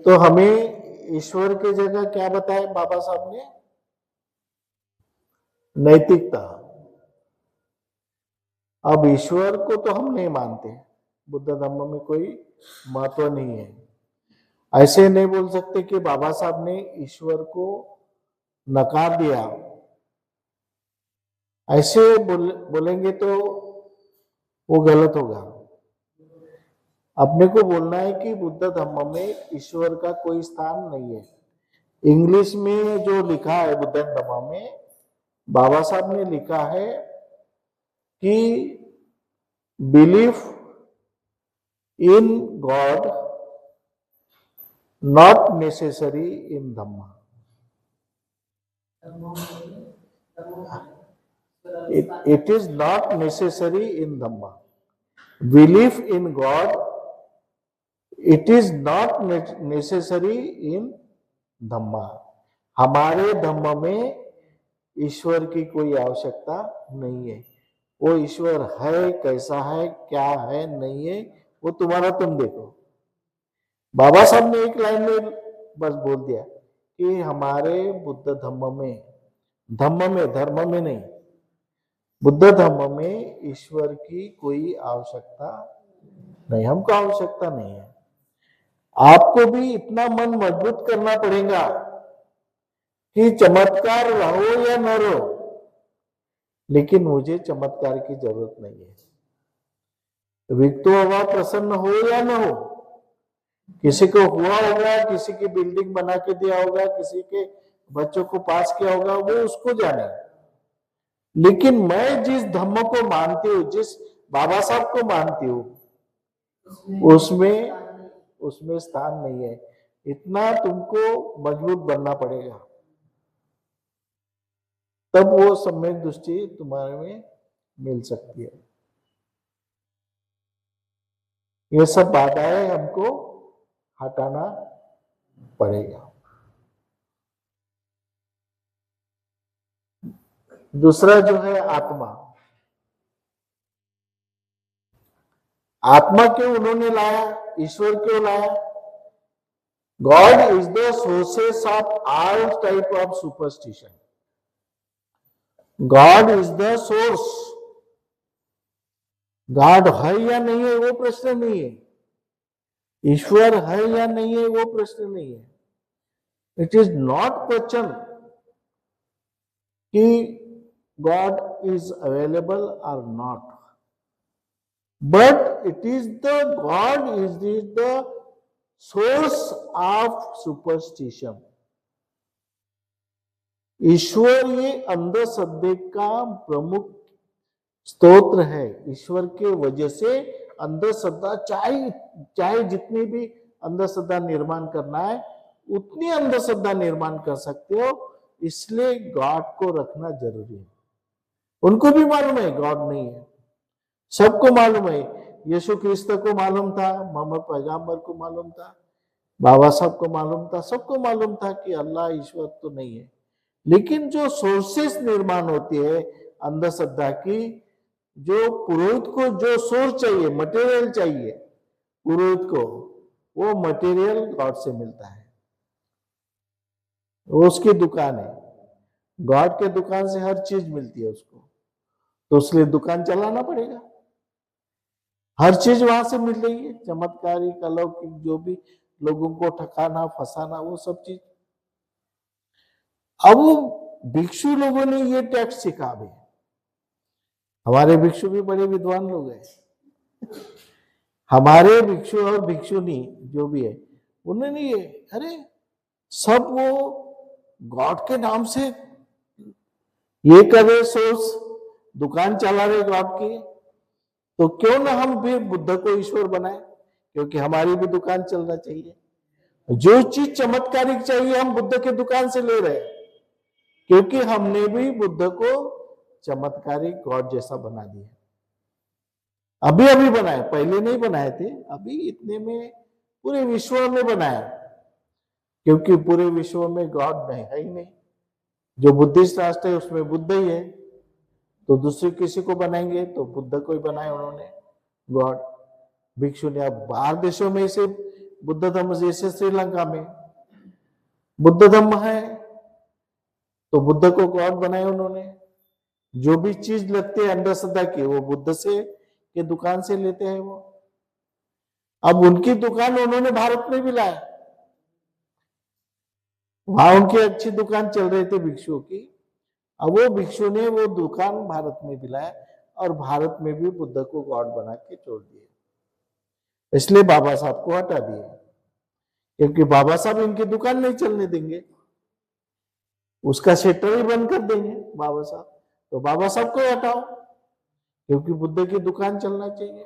तो हमें ईश्वर की जगह क्या बताया बाबा साहब ने? नैतिकता। अब ईश्वर को तो हम नहीं मानते, बुद्ध धर्म में कोई महत्व नहीं है। ऐसे नहीं बोल सकते कि बाबा साहब ने ईश्वर को नकार दिया, ऐसे बोलेंगे तो वो गलत होगा। अपने को बोलना है कि बुद्ध धर्म में ईश्वर का कोई स्थान नहीं है। इंग्लिश में जो लिखा है बुद्ध धर्म में, बाबा साहब ने लिखा है कि belief in God not necessary in Dhamma. It is not necessary in Dhamma. Belief in God, it is not necessary in Dhamma. हमारे धम्म में ईश्वर की कोई आवश्यकता नहीं है। वो ईश्वर है, कैसा है, क्या है, नहीं है, वो तुम्हारा तुम देखो। बाबा साहब ने एक लाइन में बस बोल दिया कि हमारे बुद्ध धम्म में धर्म में नहीं, बुद्ध धर्म में ईश्वर की कोई आवश्यकता नहीं, हमको आवश्यकता नहीं है। आपको भी इतना मन मजबूत करना पड़ेगा कि चमत्कार रहो या न रहो, लेकिन मुझे चमत्कार की जरूरत नहीं है। विक्तो हवा प्रसन्न हो या न हो, किसी को हुआ होगा, किसी की बिल्डिंग बना के दिया होगा, किसी के बच्चों को पास किया होगा, वो उसको जाने। लेकिन मैं जिस धम्म को मानती हूँ, जिस बाबा साहब को मानती हूँ, उसमें स्थान नहीं है। इतना तुमको मजबूत बनना पड़ेगा, तब वो सम्यक दृष्टि तुम्हारे में मिल सकती है। ये सब बाधाएं हमको हटाना पड़ेगा। दूसरा जो है आत्मा। आत्मा क्यों उन्होंने लाया, ईश्वर क्यों लाया? God is the sources of all type of superstition. God is the source. God है या नहीं है वो प्रश्न नहीं है, ईश्वर है या नहीं है वो प्रश्न नहीं है। इट इज नॉट क्वेश्चन कि God is available or not, but it is the God is the source of superstition. ईश्वर ये अंधश्रद्धे का प्रमुख स्तोत्र है। ईश्वर के वजह से अंधश्रद्धा, चाहे जितनी भी अंधश्रद्धा निर्माण करना है उतनी अंधश्रद्धा निर्माण कर सकते हो, इसलिए गॉड को रखना जरूरी है। उनको भी मालूम है गॉड नहीं है, सबको मालूम है। यीशु क्रिस्त को मालूम था, मोहम्मद पैगंबर को मालूम था, बाबा साहब को मालूम था, सबको मालूम था कि अल्लाह ईश्वर तो नहीं है। लेकिन जो सोर्सेस निर्माण होती है अंधश्रद्धा की, जो पुरोहित को जो सोर्स चाहिए, मटेरियल चाहिए पुरोहित को, वो मटेरियल गॉड से मिलता है, वो उसकी दुकान है। गॉड के दुकान से हर चीज मिलती है उसको, तो उसलिए दुकान चलाना पड़ेगा। हर चीज वहां से मिल रही है, चमत्कारिक, अलौकिक, जो भी लोगों को ठकाना फंसाना, वो सब चीज। अब भिक्षु लोगों ने ये टैक्स सीखा भी। हमारे भिक्षु भी बड़े विद्वान लोग हैं। हमारे भिक्षु और भिक्षुनी जो भी है, उन्होंने ये, अरे सब वो गॉड के नाम से ये कर रहे, सोर्स दुकान चला रहे गॉड की, तो क्यों ना हम भी बुद्ध को ईश्वर बनाए, क्योंकि हमारी भी दुकान चलना चाहिए। जो चीज चमत्कारिक चाहिए हम बुद्ध के दुकान से ले रहे हैं, क्योंकि हमने भी बुद्ध को चमत्कारिक गॉड जैसा बना दिया। अभी अभी बनाए, पहले नहीं बनाए थे, अभी इतने में पूरे विश्व में बनाया, क्योंकि पूरे विश्व में गॉड नहीं है ही नहीं। जो बुद्धिस्ट राष्ट्र है उसमें बुद्ध ही है, तो दूसरे किसी को बनाएंगे तो बुद्ध को ही बनाए उन्होंने गॉड। भिक्षु ने अब बाहर देशों में से बुद्ध धम्म जैसे श्रीलंका में बुद्ध धम्म है, तो बुद्ध को गॉड बनाया उन्होंने। जो भी चीज लगती है अंधश्रद्धा की, वो बुद्ध से के दुकान से लेते हैं वो। अब उनकी दुकान उन्होंने भारत में भी लाया, वहां उनकी अच्छी दुकान चल रही थी भिक्षुओं की। अब वो भिक्षु ने वो दुकान भारत में भी लाया और भारत में भी बुद्ध को गॉड बना के छोड़ दिए। इसलिए बाबा साहब को हटा दिए, क्योंकि बाबा साहब इनकी दुकान नहीं चलने देंगे, उसका शेटर ही बंद कर देंगे बाबा साहब। तो बाबा साहब को हटाओ, क्योंकि बुद्ध की दुकान चलना चाहिए।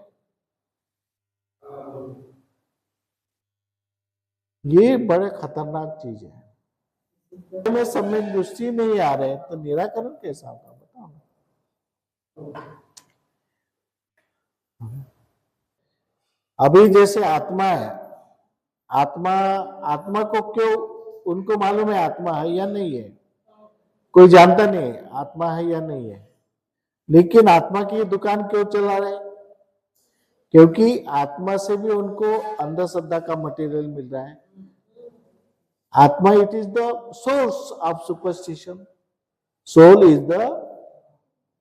ये बड़े खतरनाक चीज है। में सब में दृष्टि नहीं आ रहे तो निराकरण कैसा होगा बताओ। अभी जैसे आत्मा है, आत्मा को क्यों उनको मालूम है आत्मा है या नहीं है, कोई जानता नहीं आत्मा है या नहीं है, लेकिन आत्मा की दुकान क्यों चला रहे? क्योंकि आत्मा से भी उनको अंधश्रद्धा का मटेरियल मिल रहा है। आत्मा it is the source of superstition, soul is the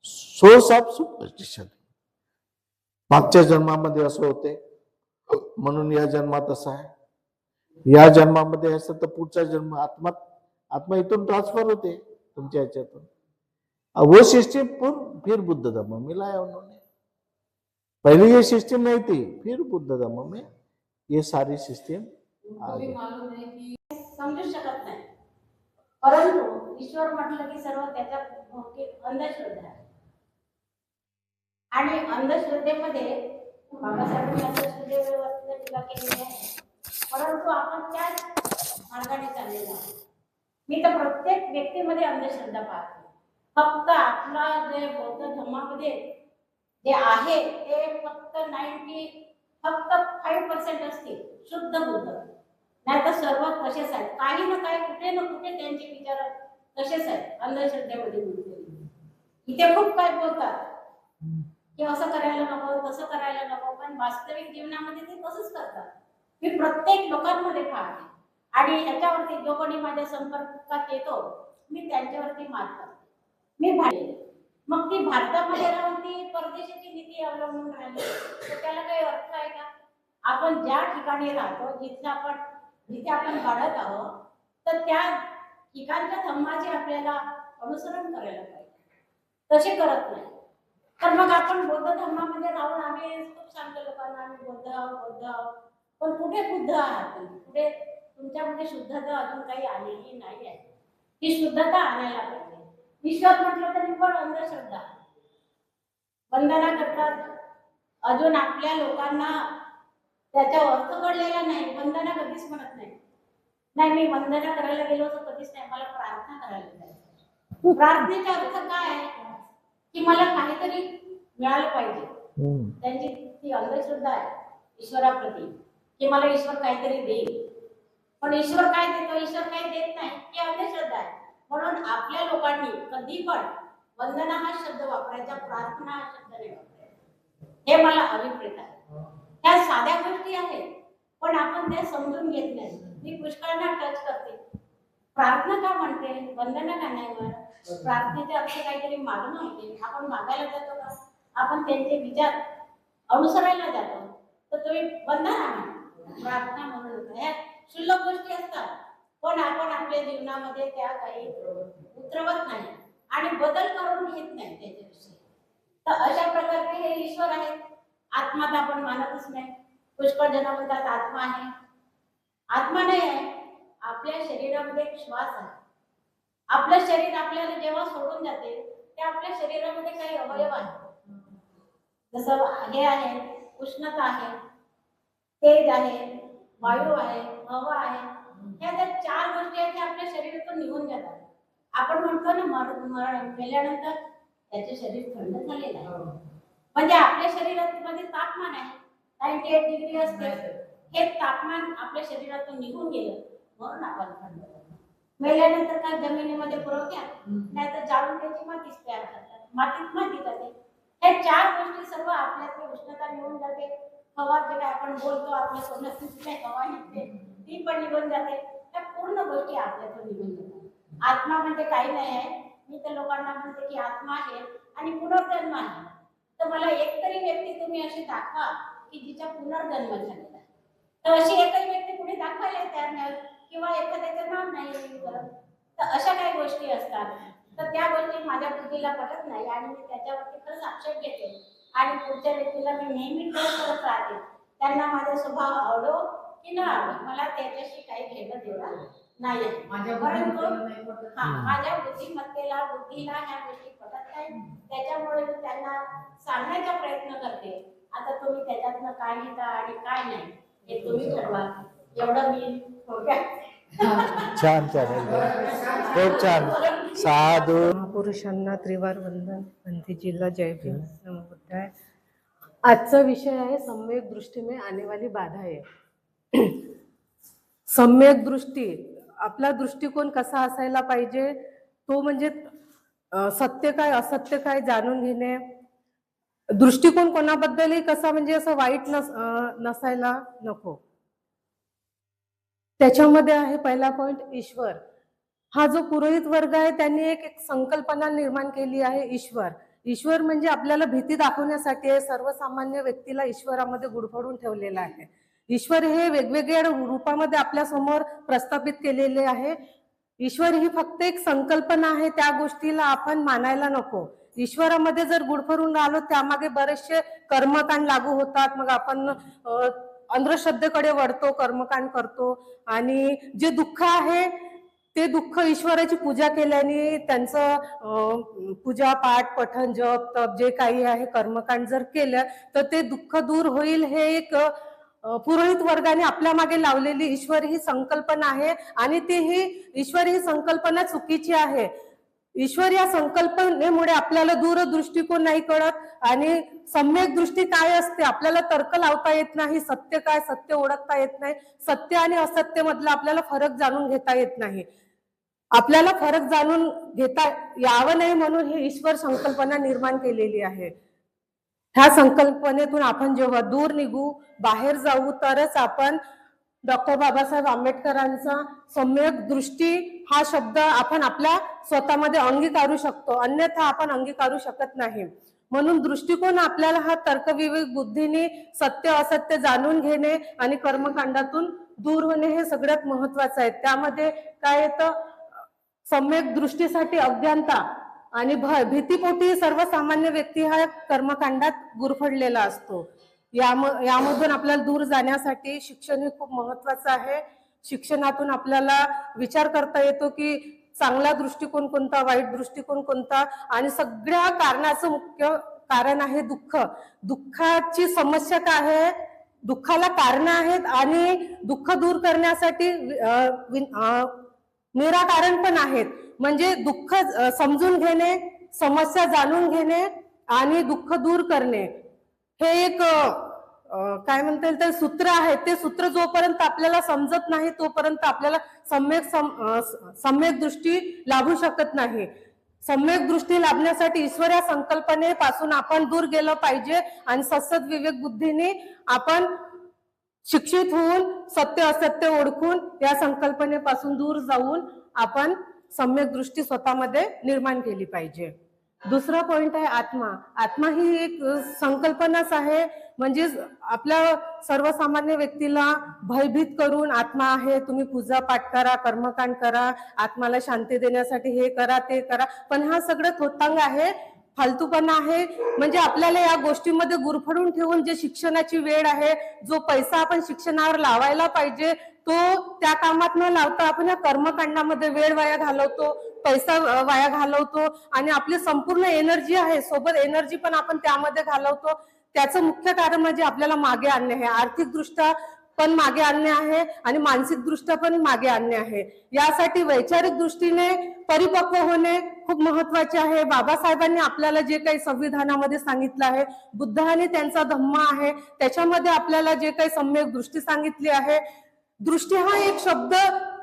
source of superstition. मागच्या जन्मामध्ये असं होते म्हणून या जन्मात असं आहे, या जन्मामध्ये असं तर पुढचा जन्म आत्मा इथून ट्रांसफर होते तुमच्या ह्याच्यातून। वो सिस्टम फिर बुद्ध धर्म में लाया उन्होंने। पहले ये सिस्टम नहीं थी, फिर बुद्ध धर्म में ये सारी सिस्टम आ गई। समजू शकत नाही, परंतु ईश्वर म्हटलं की सर्व त्याच्या अंधश्रद्धा आहे। आणि अंधश्रद्धेमध्ये बाबासाहेबांनी अंधश्रद्धेवर टीका केलेली आहे, परंतु आपण त्याच मार्गाने चाललेलो आहोत। मी तर प्रत्येक व्यक्तीमध्ये अंधश्रद्धा पाहते। फक्त आपला जे बौद्ध धर्मामध्ये जे आहे ते फक्त 5% असते शुद्ध बुद्ध, नाही तर सर्व तसेच आहेत। काही ना काही कुठे ना कुठे त्यांचे विचार तसेच आहेत, अंधश्रद्धेमध्ये गुंतलेले। इथे खूप काय बोलतात की असं करायला नको तसं करायला नको, पण वास्तविक जीवनामध्ये ते तसंच करतात। मी प्रत्येक लोकांमध्ये पाहते आणि ह्याच्यावरती जो कोणी माझ्या संपर्कात येतो मी त्यांच्यावरती मात करते। मी मग ती भारतामध्ये राहून ती परदेशाची नीती अवलंबून राहिली तर त्याला काही अर्थ आहे का? आपण ज्या ठिकाणी राहतो, जिथे आपण वाढत आहोत, तर त्या ठिकाणच्या धम्माचे आपल्याला अनुसरण करायला पाहिजे, तसे करत नाही। तर मग आपण बौद्ध धर्मामध्ये राहून आम्ही खूप सांगतो लोकांना आम्ही बुद्ध आहोत, पण कुठे बुद्ध आहात? कुठे तुमच्यामध्ये शुद्धता अजून काही आलेली नाही आहे, ही शुद्धता आणायला पाहिजे। ईश्वर म्हटलं तरी पण अंधश्रद्धा, वंदना करतात, अजून आपल्या लोकांना त्याचा अर्थ कळलेला नाही। वंदना कधीच म्हणत नाही मी वंदना करायला गेलो तर कधीच नाही, मला प्रार्थना करायला जायचं। प्रार्थनेचा अर्थ काय आहे की मला काहीतरी मिळालं पाहिजे। त्यांची ती अंधश्रद्धा आहे ईश्वराप्रती की मला ईश्वर काहीतरी देईल, पण ईश्वर काय देतो, ईश्वर काही देत नाही, ही अंधश्रद्धा आहे। म्हणून आपल्या लोकांनी कधी पण वंदना हा शब्द वापरायचा, प्रार्थना हा शब्द नाही वापरायचा, हे मला अभिप्रेत आहे। त्या साध्या गोष्टी आहेत पण आपण ते समजून घेत नाही। मी पुष्कळांना टच करते, प्रार्थना का म्हणते, वंदना का नाही म्हणत? प्रार्थनेचे अर्थ काहीतरी मागणं होते, आपण मागायला जातो का? आपण त्यांचे विचार अनुसरायला जातो, तर तुम्ही वंदना म्हणा, प्रार्थना म्हणून ह्या क्षुल्लक गोष्टी असतात, पण आपण आपल्या जीवनामध्ये त्या काही उतरवत नाही आणि बदल करून घेत नाही त्याच्याविषयी। तर अशा प्रकारचे हे ईश्वर आहेत। आत्मा तर आपण मानतच नाही। पुष्कळ जण म्हणतात आत्मा आहे, आत्मा नाही आहे। आपल्या शरीरामध्ये एक श्वास आहे, आपलं शरीर आपल्याला जेव्हा सोडून जाते ते आपल्या शरीरामध्ये काही अवयव आहेत, जसं हे आहे, उष्णता आहे, तेज आहे, वायू आहे, हवा आहे, ह्या ज्या 4 गोष्टी आहेत त्या आपल्या शरीरातून निघून जातात। आपण म्हणतो ना मेल्यानंतर त्याचे शरीर थंड झालेलं आहे, म्हणजे आपल्या शरीरामध्ये तापमान आहे 98 डिग्री असते, हे तापमान आपल्या शरीरातून निघून गेलं म्हणून आपण थंड झालो। मेल्यानंतर काय जमिनीमध्ये पुरवतात, नाही तर जाळून त्याची मातीच तयार करतात, मातीत माती जाते। हे 4 गोष्टी सर्व आपल्यातली उष्णता निघून जाते। हवा जे काय आपण बोलतो आपल्या सोबत हवा निघते, केव्हा निघून जाते, त्या पूर्ण गोष्टी आपल्यातून निघून जातात. आत्मा म्हणजे काही नाही आहे. मी तर लोकांना म्हणते की आत्मा आहे आणि पुनर्जन्म आहे. तर मला एक तरी व्यक्ती तुम्ही अशी दाखवा की जिचा पुनर्जन्म झालेला आहे. तर अशी एकही व्यक्ती कुणी दाखवायला तयार नाही किंवा एखाद्याचं नाव नाही करत. तर अशा काही गोष्टी असतात. तर त्या गोष्टी माझ्या बुद्धीला पटत नाही आणि मी त्याच्यावरती खरंच आक्षेप घेते आणि पुढच्या व्यक्तीला मी नेहमी करत राहते. त्यांना माझा स्वभाव आवडो की न आवडो, मला त्याच्याशी काही घेणं देणं नाही. परंतु माझ्या बुद्धिमत्तेला बुद्धीला ह्या गोष्टी पटत नाही. त्याच्यामुळे मी त्यांना सांगण्याचा प्रयत्न करते. आता तुम्ही त्याच्यातनं काय घेता आणि काय नाही हे तुम्ही ठरवा. एवढं मी छान छान एकदम खूप छान. साधू महापुरुषांना त्रिवार वंदन. पंथी जिल्हा जय भीम. नमो बुद्धाय. आजचा विषय आहे सम्यक दृष्टी में आने वाली बाधाएं. सम्यक दृष्टी, आपला दृष्टिकोन कसा असायला पाहिजे तो म्हणजे सत्य काय असत्य काय जाणून घेणे. दृष्टिकोन कोणाबद्दलही कसा म्हणजे असं वाईट नसायला नको. त्याच्यामध्ये आहे पहिला पॉइंट ईश्वर. हा जो पुरोहित वर्ग आहे त्यांनी एक संकल्पना निर्माण केली आहे ईश्वर. ईश्वर म्हणजे आपल्याला भीती दाखवण्यासाठी आहे. सर्वसामान्य व्यक्तीला ईश्वरामध्ये गुडफडून ठेवलेला आहे. ईश्वर हे वेगवेगळ्या रूपामध्ये आपल्या समोर प्रस्थापित केलेले आहे. ईश्वर ही फक्त एक संकल्पना आहे. त्या गोष्टीला आपण मानायला नको. ईश्वरामध्ये जर गुडफडून राहिलो त्यामागे बरेचसे कर्मकांड लागू होतात. मग आपण अंधश्रद्धेकडे वळतो, कर्मकांड करतो आणि जे दुःख आहे ते दुःख ईश्वराची पूजा केल्याने, त्यांचं पूजा पाठ पठण जप तप जे काही आहे कर्मकांड जर केलं तर ते दुःख दूर होईल. हे एक पुरोहित वर्गाने आपल्या मागे लावलेली ईश्वर ही संकल्पना आहे आणि ती ही ईश्वर ही संकल्पना चुकीची आहे. ईश्वर या संकल्पनेमुळे आपल्याला दूरदृष्टिकोन नाही कळत आणि सम्यक दृष्टी काय असते आपल्याला तर्क लावता येत नाही. सत्य काय सत्य ओळखता येत नाही. सत्य आणि असत्य मधला आपल्याला फरक जाणून घेता येत नाही. आपल्याला फरक जाणून घेता यावं नाही म्हणून ही ईश्वर संकल्पना निर्माण केलेली आहे. ह्या संकल्पनेतून आपण जेव्हा दूर निघू, बाहेर जाऊ, तरच आपण डॉक्टर बाबासाहेब आंबेडकरांचा सम्यक दृष्टी हा शब्द आपण आपल्या स्वतःमध्ये अंगीकारू शकतो. अन्यथा आपण अंगीकारू शकत नाही. म्हणून दृष्टिकोन आपल्याला हा तर्कविवेक बुद्धीने सत्य असत्य जाणून घेणे आणि कर्मकांडातून दूर होणे हे सगळ्यात महत्वाचं आहे. त्यामध्ये काय येतं, सम्यक दृष्टीसाठी अज्ञानता आणि भीतीपोटी सर्वसामान्य व्यक्ती हा कर्मकांडात गुरफडलेला असतो. यामधून आपल्याला दूर जाण्यासाठी शिक्षण हे खूप महत्वाचं आहे. शिक्षणातून आपल्याला विचार करता येतो की चांगला दृष्टिकोन कोणता, वाईट दृष्टिकोन कोणता आणि सगळ्या कारणाचं मुख्य कारण आहे दुःख. दुःखाची समस्या काय आहे, दुःखाला कारण आहेत आणि दुःख दूर करण्यासाठी निराकरण पण आहेत. म्हणजे दुःख समजून घेणे, समस्या जाणून घेणे आणि दुःख दूर करणे हे एक काय म्हणता येईल तर सूत्र आहे. ते सूत्र जोपर्यंत आपल्याला समजत नाही तोपर्यंत आपल्याला सम्यक दृष्टी लाभू शकत नाही. सम्यक दृष्टी लाभण्यासाठी ईश्वर या संकल्पनेपासून आपण दूर गेलं पाहिजे आणि सत्सद विवेक बुद्धीने आपण शिक्षित होऊन सत्य असत्य ओळखून या संकल्पनेपासून दूर जाऊन आपण सम्यक दृष्टी स्वतःमध्ये निर्माण केली पाहिजे. दुसरा पॉइंट आहे आत्मा. आत्मा ही एक संकल्पनाच आहे. म्हणजे आपल्या सर्वसामान्य व्यक्तीला भयभीत करून आत्मा आहे, तुम्ही पूजा पाठ करा, कर्मकांड करा, आत्माला शांती देण्यासाठी हे करा ते करा, पण हा सगळं थोतांग आहे, फालतूपणा आहे. म्हणजे आपल्याला या गोष्टीमध्ये गुरफडून ठेवून जे शिक्षणाची वेळ आहे, जो पैसा आपण शिक्षणावर लावायला पाहिजे तो त्या कामात न लावता आपण या कर्मकांडामध्ये वेळ वाया घालवतो, पैसा वाया घालवतो आणि आपली संपूर्ण एनर्जी आहे सोबत एनर्जी पण आपण त्यामध्ये घालवतो. त्याचं मुख्य कारण म्हणजे आपल्याला मागे आणणे आहे. आर्थिक दृष्ट्या पण मागे आणणे आहे आणि मानसिक दृष्ट्या पण मागे आणणे आहे. यासाठी वैचारिक दृष्टीने परिपक्व होणे खूप महत्वाचे आहे. बाबासाहेबांनी आपल्याला जे काही संविधानामध्ये सांगितलं आहे, बुद्धाने त्यांचा धम्म आहे त्याच्यामध्ये आपल्याला जे काही सम्यक दृष्टी सांगितली आहे. दृष्टी हा एक शब्द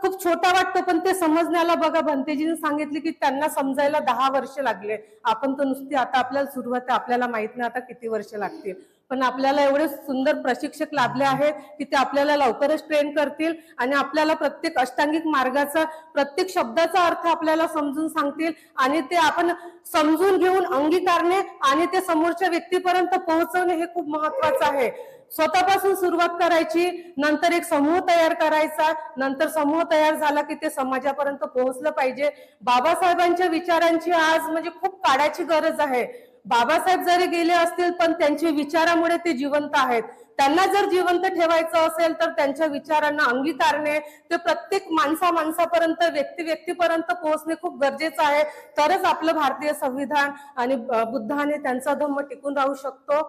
खूप छोटा वाटतो पण ते समजण्याला बघा भंतेजीने सांगितले की त्यांना समजायला 10 वर्ष लागले. आपण तर नुसती आता आपल्याला सुरुवात आहे, आपल्याला माहित नाही आता किती वर्ष लागतील. पण आपल्याला एवढे सुंदर प्रशिक्षक लाभले आहेत की ते आपल्याला लवकरच ट्रेन करतील आणि आपल्याला प्रत्येक अष्टांगिक मार्गाचा प्रत्येक शब्दाचा अर्थ आपल्याला समजून सांगतील आणि ते आपण समजून घेऊन अंगीकारणे आणि ते समोरच्या व्यक्तीपर्यंत पोहोचवणे हे खूप महत्वाचं आहे. स्वतःपासून सुरुवात करायची, नंतर एक समूह तयार करायचा, नंतर समूह तयार झाला की ते समाजापर्यंत पोहोचलं पाहिजे. बाबासाहेबांच्या विचारांची आज म्हणजे खूप काळाची गरज आहे. बाबासाहेब जरी गेले असतील पण त्यांच्या विचारामुळे ते जिवंत आहेत. त्यांना जर जिवंत ठेवायचं असेल तर त्यांच्या विचारांना अंगीकारणे, ते प्रत्येक माणसापर्यंत व्यक्तीपर्यंत पोहोचणे खूप गरजेचं आहे. तरच आपलं भारतीय संविधान आणि बुद्धाने त्यांचा धम्म टिकून राहू शकतो.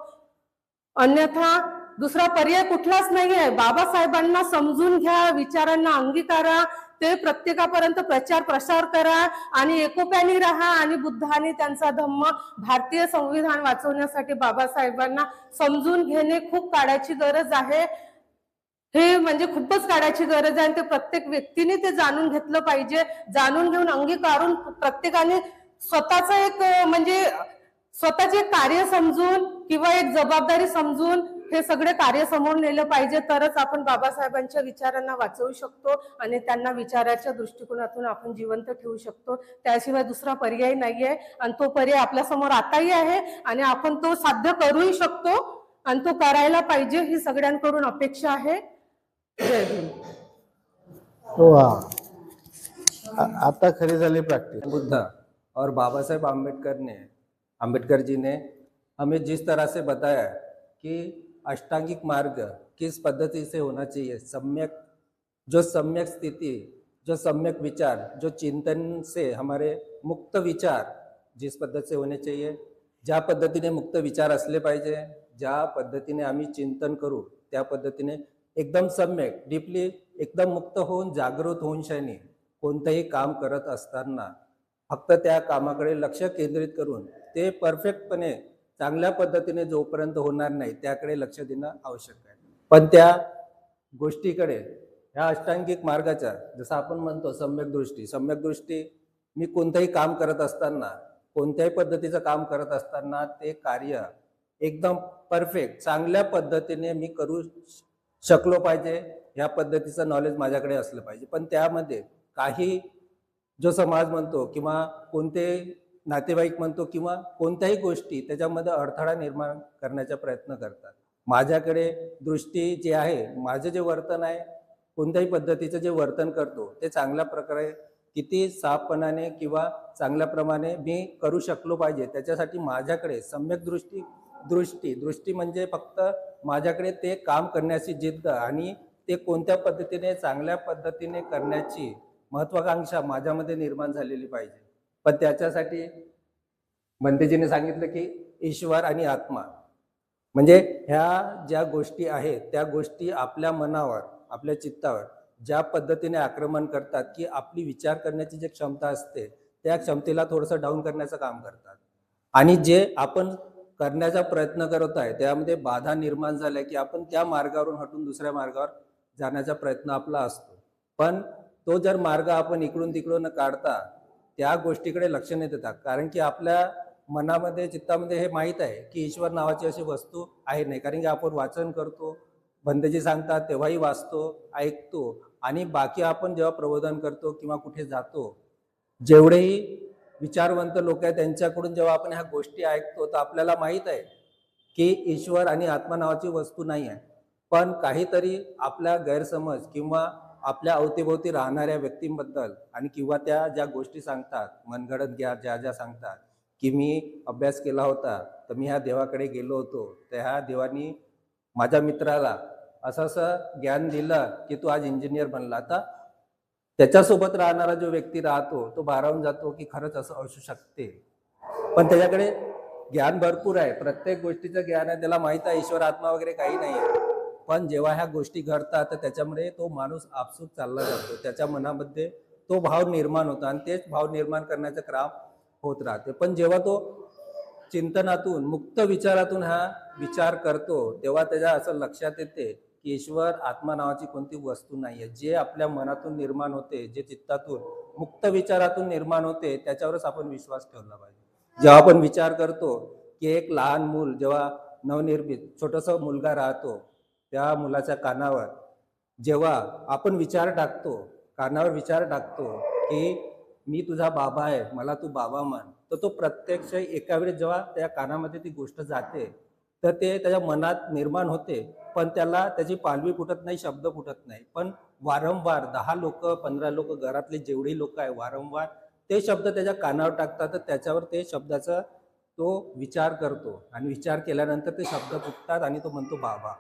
अन्यथा दुसरा पर्याय कुठलाच नाहीये. बाबासाहेबांना समजून घ्या, विचारांना अंगीकारा, ते प्रत्येकापर्यंत प्रचार प्रसार करा आणि एकोप्याने राहा आणि बुद्धाने त्यांचा धम्म भारतीय संविधान वाचवण्यासाठी बाबासाहेबांना समजून घेणे खूप काळाची गरज आहे. हे म्हणजे खूपच काळाची गरज आहे आणि ते प्रत्येक व्यक्तीने ते जाणून घेतलं पाहिजे. जाणून घेऊन अंगीकारून प्रत्येकाने स्वतःचं एक म्हणजे स्वतःचे कार्य समजून किंवा एक जबाबदारी समजून हे सगळे कार्य समोर नेलं पाहिजे. तरच आपण बाबासाहेबांच्या विचारांना वाचवू शकतो आणि त्यांना विचाराच्या दृष्टिकोनातून आपण जिवंत ठेवू शकतो. त्याशिवाय दुसरा पर्याय नाहीये आणि तो पर्याय आपल्या समोर आताही आहे आणि आपण तो साध्य करूही शकतो आणि तो करायला पाहिजे ही सगळ्यांकडून अपेक्षा आहे. जय हिंद. आता खरी झाली प्रॅक्टिस. बुद्ध और बाबा साहेब आम्बेडकर जी ने हमें जिस तरह से बताया कि अष्टांगिक मार्ग किस पद्धति से होना चाहिए, सम्यक स्थिति, जो सम्यक विचार, जो चिंतन से हमारे मुक्त विचार जिस पद्धत से होने चाहिए, ज्या पद्धतीने मुक्त विचार असले पाहिजे, ज्या पद्धतीने आम्ही चिंतन करू त्या पद्धतीने एकदम सम्यक डीपली एकदम मुक्त होऊन जागृत होऊन शाने कोणतंही काम करत असताना फक्त त्या कामाकडे लक्ष केंद्रित करून ते परफेक्टपणे चांगल्या पद्धतीने जोपर्यंत होणार नाही त्याकडे लक्ष देणं आवश्यक आहे. पण त्या गोष्टीकडे ह्या अष्टांगिक मार्गाच्या जसं आपण म्हणतो सम्यक दृष्टी मी कोणतंही काम करत असताना कोणत्याही पद्धतीचं काम करत असताना ते कार्य एकदम परफेक्ट चांगल्या पद्धतीने मी करू शकलो पाहिजे, ह्या पद्धतीचं नॉलेज माझ्याकडे असलं पाहिजे. पण त्यामध्ये काही जो समाज म्हणतो किंवा कोणते नातेवाईक म्हणतो किंवा कोणत्याही गोष्टी त्याच्यामध्ये अडथळा निर्माण करण्याचा प्रयत्न करतात. माझ्याकडे दृष्टी जी आहे, माझं जे वर्तन आहे, कोणत्याही पद्धतीचं जे वर्तन करतो ते चांगल्या प्रकारे किती साफपणाने किंवा चांगल्या प्रमाणे मी करू शकलो पाहिजे, त्याच्यासाठी माझ्याकडे सम्यक दृष्टी म्हणजे फक्त माझ्याकडे ते काम करण्याची जिद्द आणि ते कोणत्या पद्धतीने चांगल्या पद्धतीने करण्याची महत्वाकांक्षा माझ्यामध्ये निर्माण झालेली पाहिजे. पण त्याच्यासाठी बंतेजीने सांगितलं की ईश्वर आणि आत्मा म्हणजे ह्या ज्या गोष्टी आहेत त्या गोष्टी आपल्या मनावर आपल्या चित्तावर ज्या पद्धतीने आक्रमण करतात की आपली विचार करण्याची जी क्षमता असते त्या क्षमतेला थोडंसं डाऊन करण्याचं काम करतात आणि जे आपण करण्याचा प्रयत्न करत आहे त्यामध्ये बाधा निर्माण झाल्या की आपण त्या मार्गावरून हटून दुसऱ्या मार्गावर जाण्याचा प्रयत्न आपला असतो. पण तो जर मार्ग आपण इकडून तिकडून न काढता त्या गोष्टीकडे लक्ष नाही देतात, कारण की आपल्या मनामध्ये चित्तामध्ये हे माहीत आहे की ईश्वर नावाची अशी वस्तू आहे नाही, कारण की आपण वाचन करतो, बंदजी सांगतात तेव्हाही वाचतो ऐकतो आणि बाकी आपण जेव्हा प्रबोधन करतो किंवा कुठे जातो जेवढेही विचारवंत लोक आहेत त्यांच्याकडून जेव्हा आपण ह्या गोष्टी ऐकतो तर आपल्याला माहीत आहे की ईश्वर आणि आत्मा नावाची वस्तू नाही आहे. पण काहीतरी आपल्या गैरसमज किंवा आपल्या अवतीभोवती राहणाऱ्या व्यक्तींबद्दल आणि किंवा त्या ज्या गोष्टी सांगतात मनगडत ज्या सांगतात की मी अभ्यास केला होता तर मी ह्या देवाकडे गेलो होतो तर ह्या देवानी माझ्या मित्राला असं ज्ञान दिलं की तू आज इंजिनियर बनला, आता त्याच्यासोबत राहणारा जो व्यक्ती राहतो तो भारावून जातो की खरंच असं असू शकते. पण त्याच्याकडे ज्ञान भरपूर आहे, प्रत्येक गोष्टीचं ज्ञान आहे, त्याला माहित आहे ईश्वर आत्मा वगैरे काही नाही आहे. पण जेव्हा ह्या गोष्टी घडतात तर त्याच्यामुळे तो माणूस आपसूक चालला जातो, त्याच्या मनामध्ये तो भाव निर्माण होतो आणि तेच भाव निर्माण करण्याचं काम होत राहते. पण जेव्हा तो चिंतनातून मुक्त विचारातून हा विचार करतो तेव्हा त्याच्या असं लक्षात येते की ईश्वर आत्मा नावाची कोणती वस्तू नाहीये. जे आपल्या मनातून निर्माण होते, जे चित्तातून मुक्त विचारातून निर्माण होते त्याच्यावरच आपण विश्वास ठेवला पाहिजे. जेव्हा आपण विचार करतो की एक लहान मूल जेव्हा नवनिर्मित छोटासा मुलगा राहतो, त्या मुलाच्या कानावर जेव्हा आपण विचार टाकतो, कानावर विचार टाकतो की मी तुझा बाबा आहे, मला तू बाबा मान, तर तो प्रत्यक्ष एका वेळेस जेव्हा त्या कानामध्ये ती गोष्ट जाते तर ते त्याच्या मनात निर्माण होते, पण त्याला त्याची पालवी फुटत नाही, शब्द फुटत नाही. पण वारंवार 10 लोक 15 लोक घरातले जेवढी लोक आहे वारंवार ते शब्द त्याच्या कानावर टाकतात, तर त्याच्यावर ते शब्दाचा तो विचार करतो आणि विचार केल्यानंतर ते शब्द फुटतात आणि तो म्हणतो बाबा.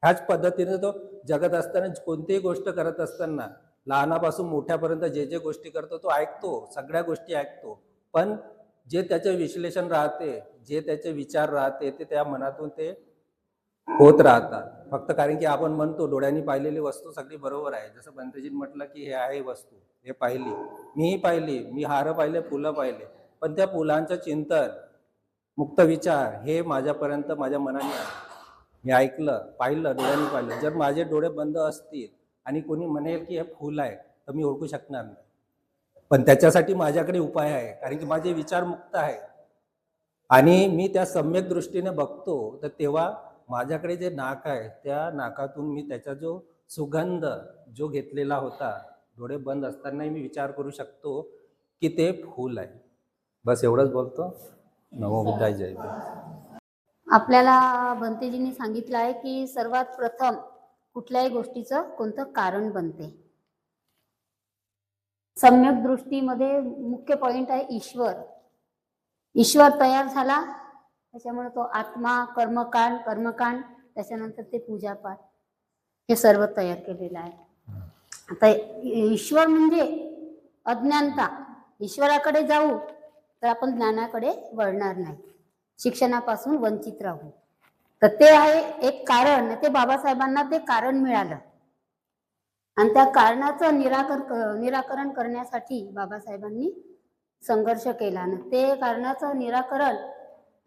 ह्याच पद्धतीने तो जगत असताना कोणतीही गोष्ट करत असताना लहानापासून मोठ्यापर्यंत जे जे गोष्टी करतो तो ऐकतो, सगळ्या गोष्टी ऐकतो, पण जे त्याचे विश्लेषण राहते, जे त्याचे विचार राहते ते त्या मनातून ते होत राहतात. फक्त कारण की आपण म्हणतो डोळ्यांनी पाहिलेली वस्तू सगळी बरोबर आहे, जसं बंतेजींनी म्हटलं की हे आहे वस्तू, हे पाहिली, मीही पाहिली, मी हार पाहिले, फुलं पाहिले, पण त्या फुलांचं चिंतन, मुक्त विचार हे माझ्यापर्यंत माझ्या मनाने आहे. मी ऐकलं, पाहिलं, डोळ्यांनी पाहिलं. जर माझे डोळे बंद असतील आणि कोणी म्हणेल की हे फुल आहे तर मी ओळखू शकणार नाही, पण त्याच्यासाठी माझ्याकडे उपाय आहे, कारण की माझे विचार मुक्त आहे आणि मी त्या सम्यक दृष्टीने बघतो. तर तेव्हा माझ्याकडे जे नाक आहे त्या नाकातून मी त्याचा जो सुगंध जो घेतलेला होता, डोळे बंद असतानाही मी विचार करू शकतो की ते फूल आहे. बस एवढंच बोलतो. नमो बुद्धाय जय. आपल्याला भंतेजींनी सांगितलं आहे की सर्वात प्रथम कुठल्याही गोष्टीचं कोणतं कारण बनते. सम्यक दृष्टीमध्ये मुख्य पॉइंट आहे ईश्वर. ईश्वर तयार झाला त्याच्यामुळे तो आत्मा, कर्मकांड, त्याच्यानंतर ते पूजापाठ हे सर्व तयार केलेलं आहे. आता ईश्वर म्हणजे अज्ञानता. ईश्वराकडे जाऊ तर आपण ज्ञानाकडे वळणार नाही, शिक्षणापासून वंचित राहू. तर ते आहे एक कारण. ते बाबासाहेबांना ते कारण मिळालं आणि त्या कारणाचं निराकरण करण्यासाठी बाबासाहेबांनी संघर्ष केला आणि ते कारणाचं निराकरण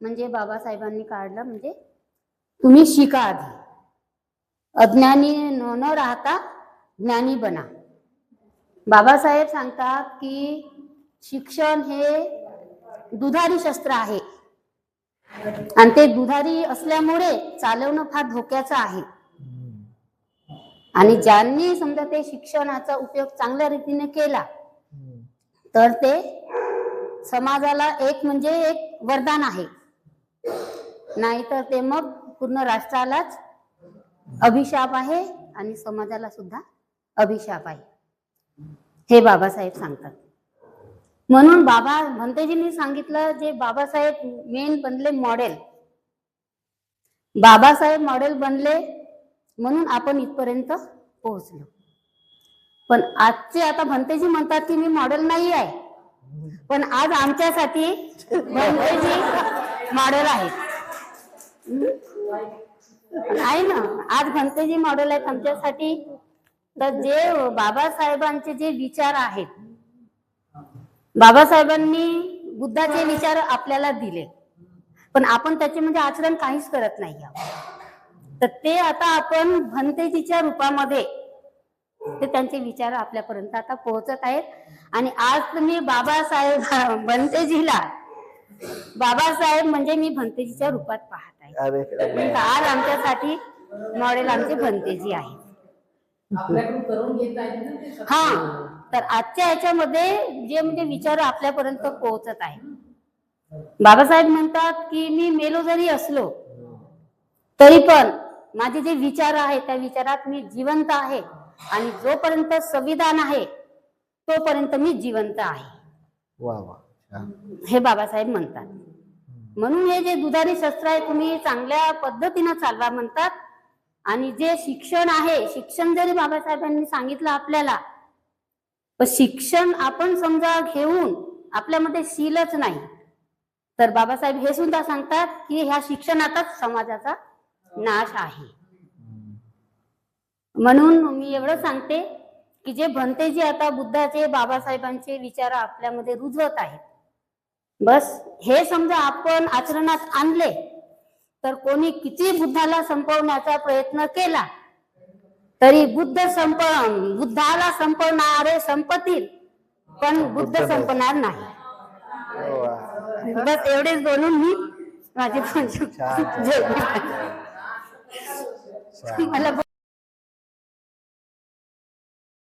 म्हणजे बाबासाहेबांनी काढलं, म्हणजे तुम्ही शिका आधी, अज्ञानी न राहता ज्ञानी बना. बाबासाहेब सांगतात की शिक्षण हे दुधारी शस्त्र आहे आणि ते दुधारी असल्यामुळे चालवणं फार धोक्याचं आहे. आणि ज्यांनी समजा ते शिक्षणाचा उपयोग चांगल्या रीतीने केला तर ते समाजाला एक म्हणजे एक वरदान आहे, नाहीतर ते मग पूर्ण राष्ट्रालाच अभिशाप आहे आणि समाजाला सुद्धा अभिशाप आहे, हे बाबासाहेब सांगतात. म्हणून भंतेजींनी सांगितलं, जे बाबासाहेब मेन बनले मॉडेल, बाबासाहेब मॉडेल बनले म्हणून आपण इथपर्यंत पोहोचलो. पण आजचे आता भंतेजी म्हणतात की मी मॉडेल नाही आहे, पण आज आमच्यासाठी भंतेजी मॉडेल आहेत. आहे ना, आज भंतेजी मॉडेल आहेत आमच्यासाठी. तर जे बाबासाहेबांचे जे विचार आहेत, बाबासाहेबांनी बुद्धाचे विचार आपल्याला दिले, पण आपण त्याचे म्हणजे आचरण काहीच करत नाही. तर ते आता आपण भंतेजीच्या रूपामध्ये ते त्यांचे विचार आपल्यापर्यंत आता पोहोचत आहेत. आणि आज तुम्ही बाबासाहेब भंतेजीला बाबासाहेब म्हणजे मी भंतेजीच्या रूपात पाहत आहे. आज आमच्यासाठी मॉडेल आमचे भंतेजी आहे. हा, तर आजच्या ह्याच्यामध्ये जे म्हणजे विचार आपल्यापर्यंत पोहोचत आहे. बाबासाहेब म्हणतात की मी मेलो जरी असलो तरी पण माझे जे विचार आहेत त्या विचारात मी जिवंत आहे आणि जोपर्यंत संविधान आहे तोपर्यंत मी जिवंत आहे. वा वा, हे बाबासाहेब म्हणतात. म्हणून हे जे दुधारी शस्त्र आहे तुम्ही चांगल्या पद्धतीनं चालवा म्हणतात. आणि जे शिक्षण आहे, शिक्षण जरी बाबासाहेबांनी सांगितलं आपल्याला, पण शिक्षण आपण समजा घेऊन आपल्यामध्ये शीलच नाही, तर बाबासाहेब हे सुद्धा सांगतात की ह्या शिक्षणातच समाजाचा नाश आहे. म्हणून मी एवढं सांगते की जे भंतेजी आता बुद्धाचे, बाबासाहेबांचे विचार आपल्यामध्ये रुजवत आहेत, बस हे समजा आपण आचरणात आणले तर कोणी किती बुद्धाला संपवण्याचा प्रयत्न केला तरी बुद्धाला संपवणारे संपतील, पण बुद्ध संपणार नाही. बस एवढेच बोलून मी माझे पण छान. जय भीम. छान. मला